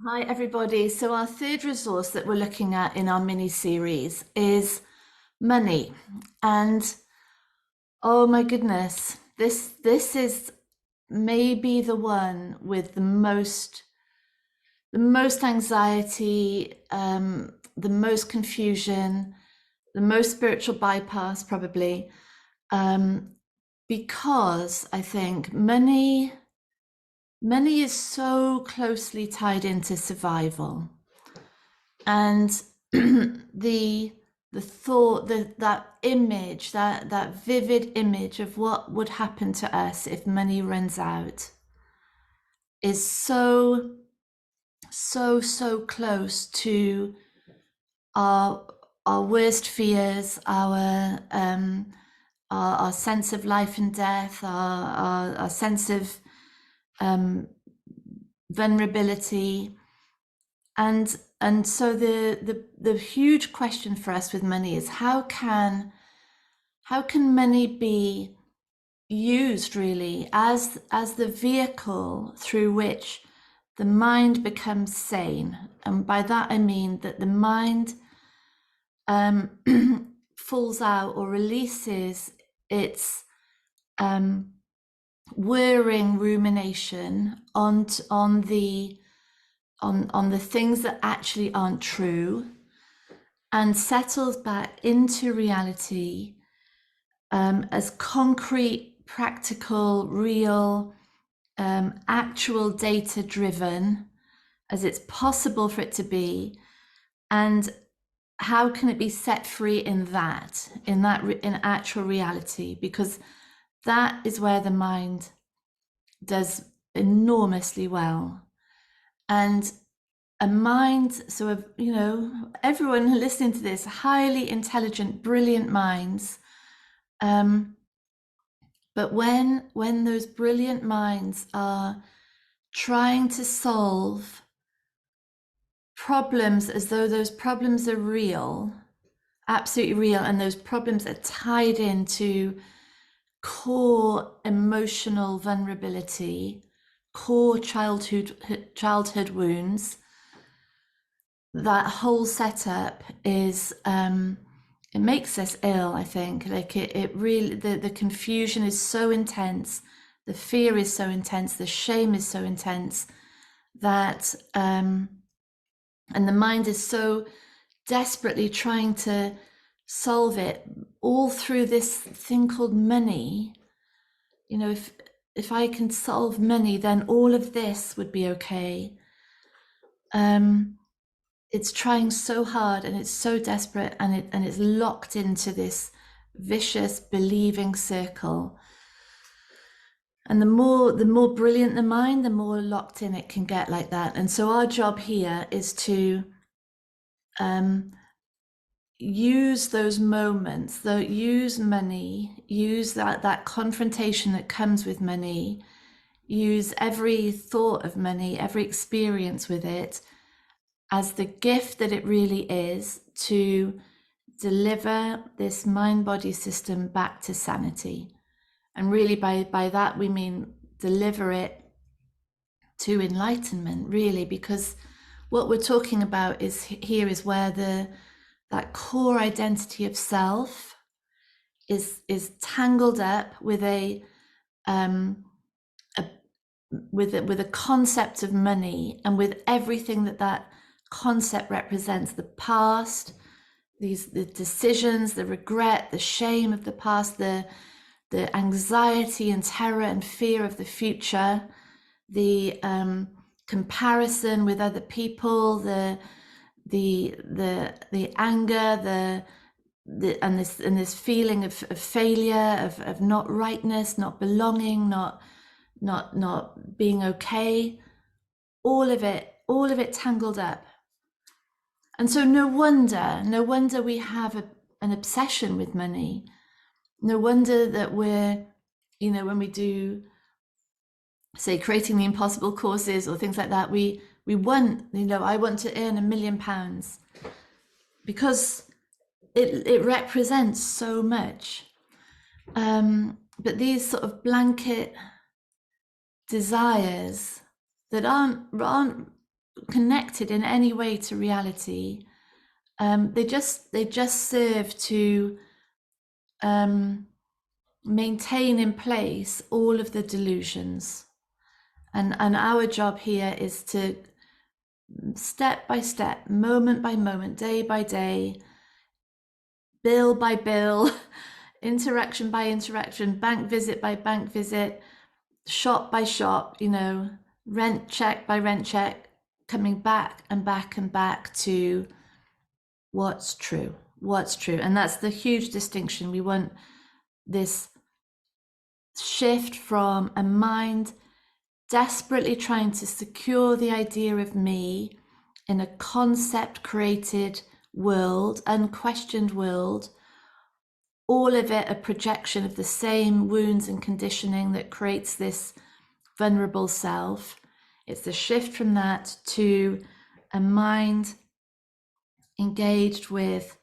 Hi, everybody. So, our third resource that we're looking at in our mini series is money. And oh my goodness, this is maybe the one with the most anxiety, the most confusion, the most spiritual bypass, probably, um, because I think money is so closely tied into survival. And the thought, that image, that vivid image of what would happen to us if money runs out is so close to our our worst fears, our sense of life and death, our sense of um, vulnerability. And so the huge question for us with money is how can money be used really as the vehicle through which the mind becomes sane. And by that I mean that the mind um, falls out or releases its whirring rumination on the things that actually aren't true, and settles back into reality as concrete, practical, real, actual data driven as it's possible for it to be. And how can it be set free in actual reality? Because that is where the mind does enormously well. And a mind, so everyone listening to this, highly intelligent, brilliant minds. But when those brilliant minds are trying to solve problems as though those problems are real, absolutely real, and those problems are tied into core emotional vulnerability, core childhood wounds, that whole setup is it makes us ill. I think like it really, the confusion is so intense, the fear is so intense, the shame is so intense, that and the mind is so desperately trying to solve it, all through this thing called money. If I can solve money, then all of this would be okay. It's trying so hard, and it's so desperate, and it's locked into this vicious believing circle. And the more brilliant the mind, the more locked in it can get like that. And so our job here is to use those moments, use money, use that confrontation that comes with money, use every thought of money, every experience with it as the gift that it really is, to deliver this mind-body system back to sanity. And really by that we mean deliver it to enlightenment, really, because what we're talking about is where that core identity of self is tangled up with a concept of money, and with everything that concept represents: the past, the decisions, the regret, the shame of the past, the anxiety and terror and fear of the future, the comparison with other people, the anger, and this feeling of failure, of not rightness, not belonging, not being okay, all of it tangled up. And so no wonder we have an obsession with money. No wonder that we're, when we do, say, creating the impossible courses or things like that, we want, I want to earn £1 million, because it represents so much. But these sort of blanket desires that aren't connected in any way to reality. They just serve to maintain in place all of the delusions. And our job here is to, step by step, moment by moment, day by day, bill by bill, interaction by interaction, bank visit by bank visit, shop by shop, rent check by rent check, coming back and back and back to what's true. And that's the huge distinction. We want this shift from a mind desperately trying to secure the idea of me in a concept created world, unquestioned world, all of it a projection of the same wounds and conditioning that creates this vulnerable self. It's the shift from that to a mind engaged with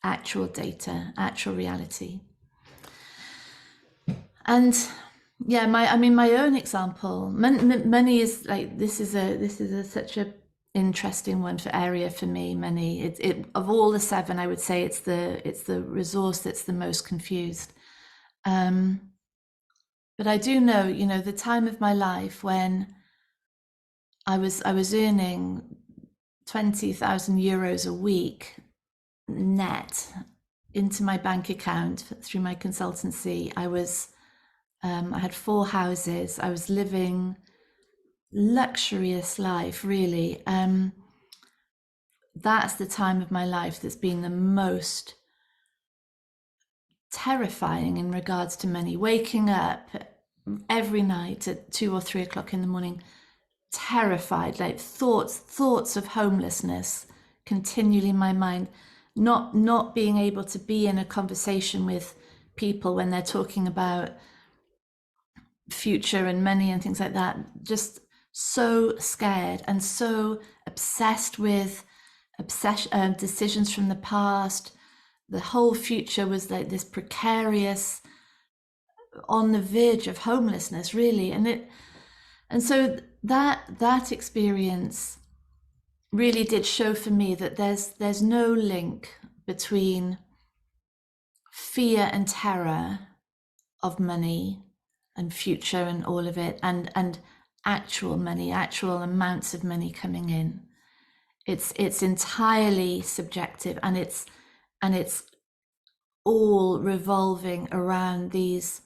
actual data, actual reality. And yeah, my own example, money is like, this is such a interesting one area for me. Money, it of all the seven, I would say it's the resource that's the most confused. But I do know, the time of my life when I was earning 20,000 euros a week net into my bank account through my consultancy. I had 4 houses. I was living luxurious life, really. That's the time of my life that's been the most terrifying in regards to money. Waking up every night at 2 or 3 o'clock in the morning, terrified, like thoughts of homelessness continually in my mind, not being able to be in a conversation with people when they're talking about future and money and things like that. Just so scared and so obsessed with decisions from the past. The whole future was like this precarious, on the verge of homelessness, really. And so that experience really did show for me that there's no link between fear and terror of money and future and all of it, and actual money, actual amounts of money coming in. It's entirely subjective, and it's all revolving around these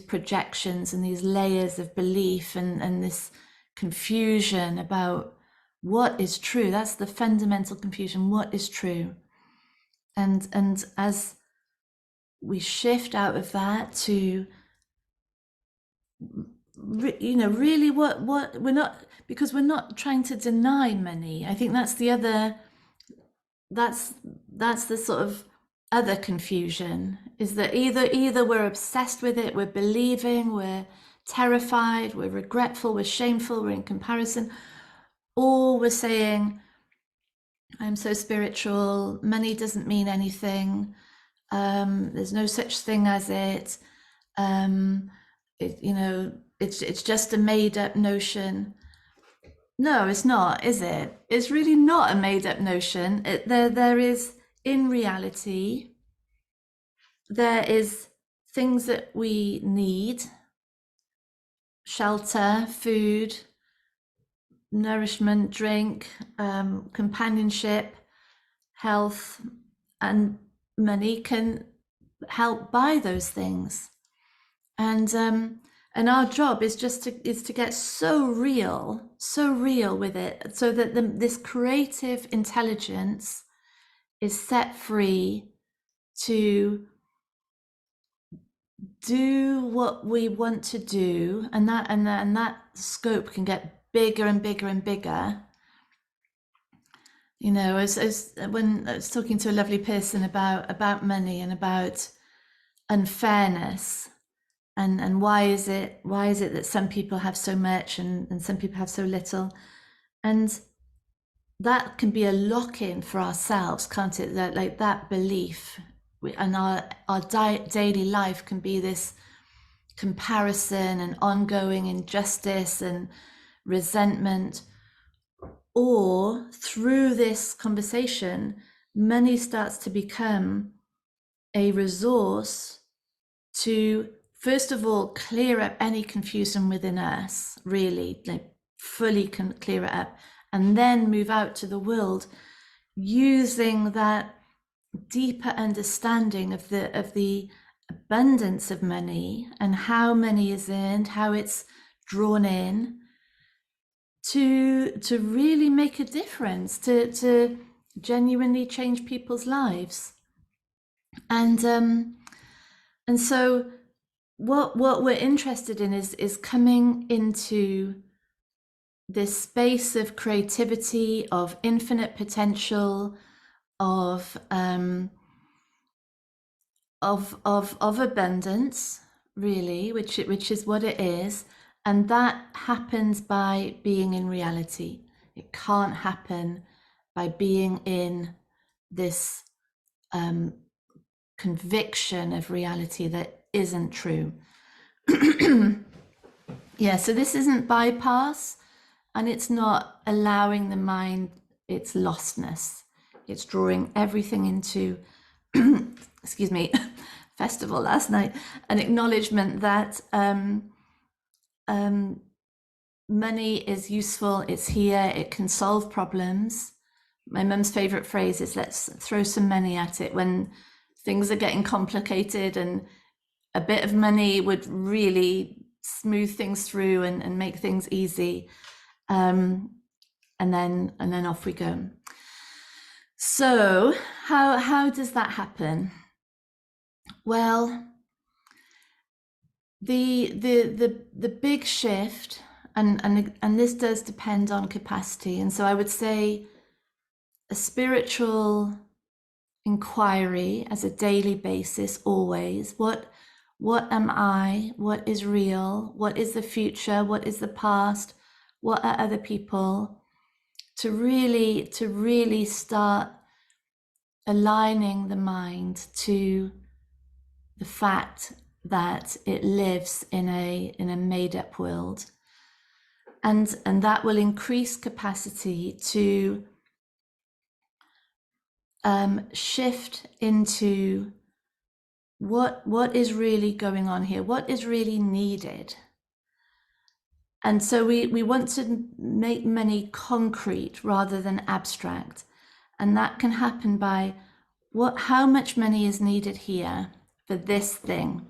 projections and these layers of belief and this confusion about what is true. That's the fundamental confusion. What is true? And as we shift out of that to, really what we're not, because we're not trying to deny money. I think that's the other, that's the sort of other confusion, is that either we're obsessed with it, we're believing, we're terrified, we're regretful, we're shameful, we're in comparison, or we're saying, I'm so spiritual, money doesn't mean anything, there's no such thing as it, it's just a made-up notion. No, it's not, is it? It's really not a made-up notion. There is, in reality, there is things that we need: shelter, food, nourishment, drink, companionship, health, and money can help buy those things. And our job is just to get so real with it, so that this creative intelligence is set free to do what we want to do, and that scope can get bigger and bigger and bigger. As when I was talking to a lovely person about money and about unfairness, and why is it that some people have so much and some people have so little, and that can be a lock-in for ourselves, can't it? That belief, and our daily life can be this comparison and ongoing injustice and resentment, or through this conversation, money starts to become a resource to, first of all, clear up any confusion within us, really, like fully can clear it up, and then move out to the world using that deeper understanding of the abundance of money and how money is earned, how it's drawn in, to really make a difference, to genuinely change people's lives. And so what we're interested in is coming into this space of creativity, of infinite potential, of abundance, really, which is what it is, and that happens by being in reality. It can't happen by being in this conviction of reality that isn't true. Yeah, so this isn't bypass, and it's not allowing the mind its lostness. It's drawing everything into, excuse me, festival last night, an acknowledgement that money is useful, it's here, it can solve problems. My mum's favorite phrase is, let's throw some money at it when things are getting complicated, and a bit of money would really smooth things through and make things easy. And then off we go. So how does that happen? Well, the big shift, and this does depend on capacity, and so I would say a spiritual inquiry as a daily basis, always. What am I? What is real? What is the future? What is the past? What are other people? To really start aligning the mind to the fact that it lives in a made-up world, and that will increase capacity to shift into what is really going on here, what is really needed. And so we want to make money concrete rather than abstract, and that can happen by how much money is needed here for this thing,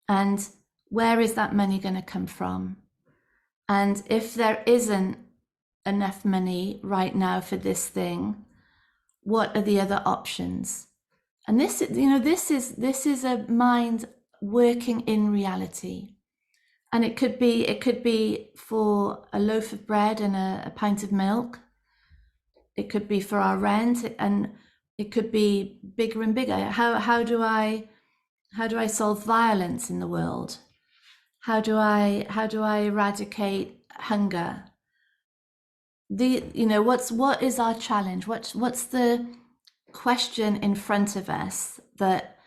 and where is that money going to come from? And if there isn't enough money right now for this thing, what are the other options? And this is a mind working in reality. And it could be for a loaf of bread and a pint of milk. It could be for our rent, and it could be bigger and bigger. How do I solve violence in the world? How do I eradicate hunger? What is our challenge? What's the question in front of us that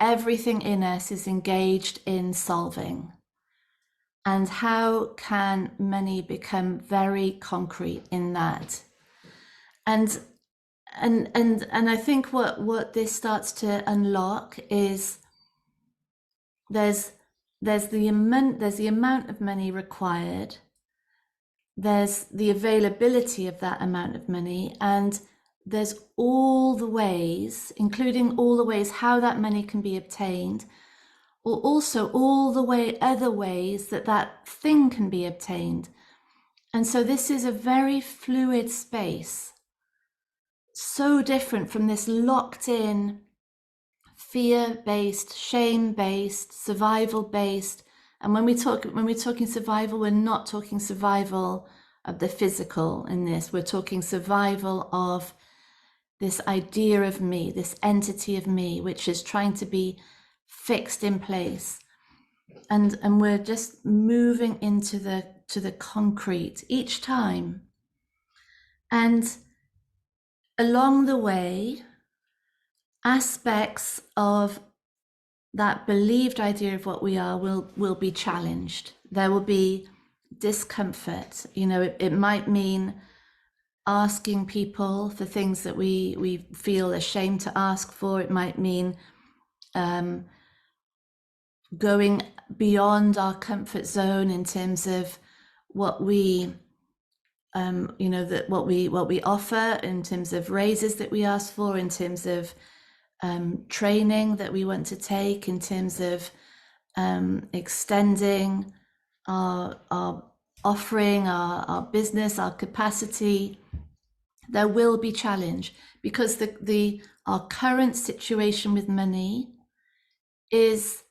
everything in us is engaged in solving? And how can money become very concrete in that? And I think what this starts to unlock is there's the amount of money required, there's the availability of that amount of money, and there's all the ways, including all the ways how that money can be obtained, or also all the other ways that thing can be obtained. And so this is a very fluid space, so different from this locked in, fear-based, shame-based, survival-based. And when we're talking survival, we're not talking survival of the physical in this. We're talking survival of this idea of me, this entity of me, which is trying to be fixed in place. And we're just moving into the concrete each time. And along the way, aspects of that believed idea of what we are will be challenged. There will be discomfort. You know, it might mean asking people for things that we feel ashamed to ask for. It might mean going beyond our comfort zone in terms of what we you know, that what we offer in terms of raises that we ask for, in terms of training that we want to take, in terms of extending our offering, our business, our capacity. There will be challenge because our current situation with money is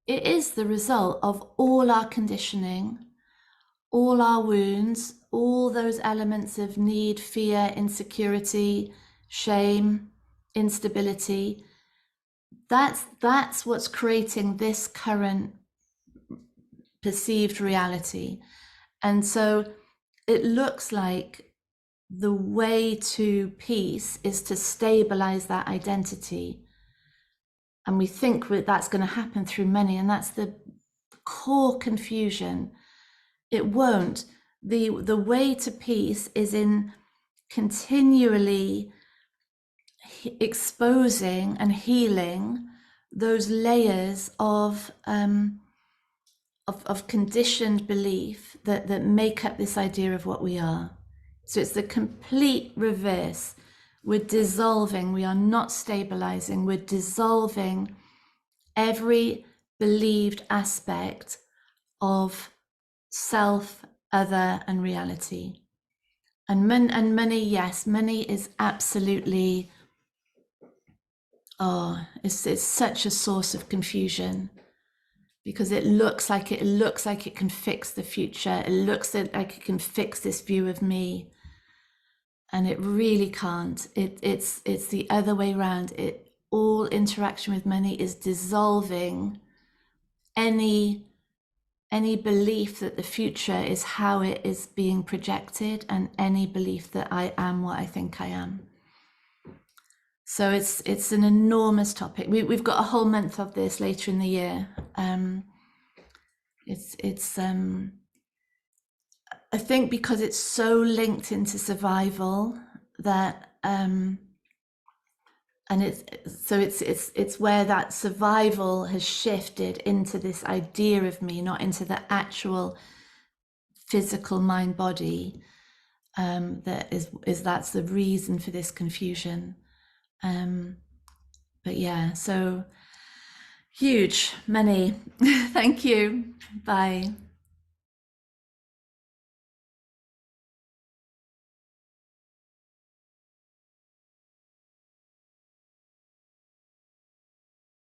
the result of all our conditioning, all our wounds, all those elements of need, fear, insecurity, shame, instability. That's what's creating this current perceived reality. And so it looks like the way to peace is to stabilize that identity. And we think that's going to happen through money, and that's the core confusion. It won't. The way to peace is in continually exposing and healing those layers of conditioned belief that make up this idea of what we are. So it's the complete reverse. We're dissolving, we are not stabilizing, we're dissolving every believed aspect of self, other, and reality. And money, yes, money is absolutely, it's such a source of confusion, because it looks like it can fix the future. It looks like it can fix this view of me, and it really can't. It's the other way around. All interaction with money is dissolving any belief that the future is how it is being projected, and any belief that I am what I think I am. So it's an enormous topic. We've got a whole month of this later in the year. It's I think because it's so linked into survival that and it's where that survival has shifted into this idea of me, not into the actual physical mind body. That's the reason for this confusion. But yeah, so huge money. Thank you. Bye.